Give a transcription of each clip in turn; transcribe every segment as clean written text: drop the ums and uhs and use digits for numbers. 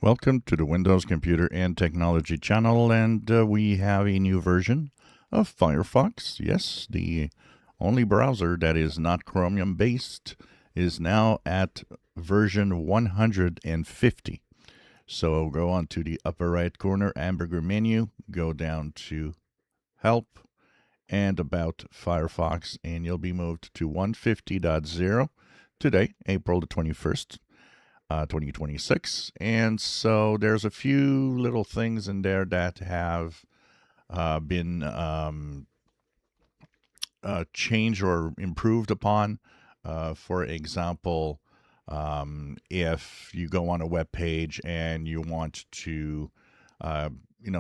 Welcome to the Windows Computer and Technology channel, and we have a new version of Firefox. Yes, the only browser that is not Chromium based is now at version 150. So go on to the upper right corner hamburger menu, go down to Help and About Firefox, and you'll be moved to 150.0 today, April the 21st. 2026. And so there's a few little things in there that have been changed or improved upon. For example, if you go on a web page and you want to,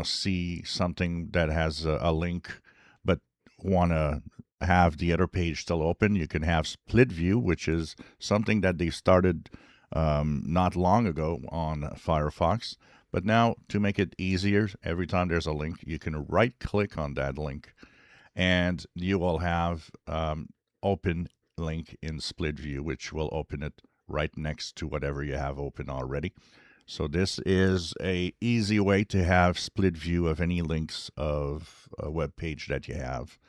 see something that has a link, but want to have the other page still open, you can have split view, which is something that they started not long ago on Firefox. But now, to make it easier, every time there's a link, you can right click on that link and you will have open link in split view, which will open it right next to whatever you have open already. So this is a easy way to have split view of any links of a web page that you have.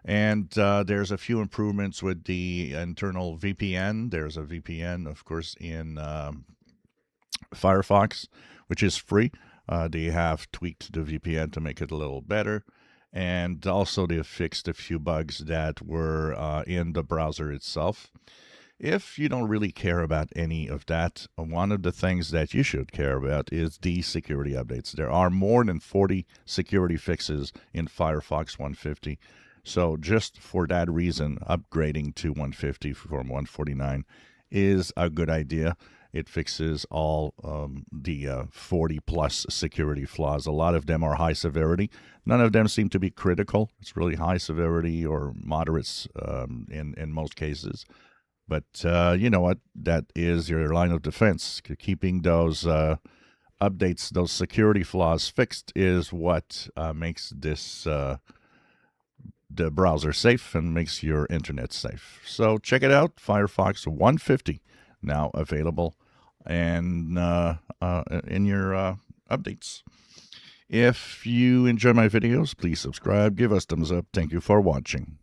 And there's a few improvements with the internal VPN. There's a VPN, of course, in Firefox, which is free. They have tweaked the VPN to make it a little better. And also, they've fixed a few bugs that were in the browser itself. If you don't really care about any of that, one of the things that you should care about is the security updates. There are more than 40 security fixes in Firefox 150. So just for that reason, upgrading to 150 from 149 is a good idea. It fixes all the 40 plus security flaws. A lot of them are high severity. None of them seem to be critical. It's really high severity or moderates in most cases. But you know what? That is your line of defense. Keeping those updates, those security flaws fixed is what makes this the browser safe and makes your internet safe. So check it out, Firefox 150, now available and in your updates. If you enjoy my videos, please subscribe, give us thumbs up. Thank you for watching.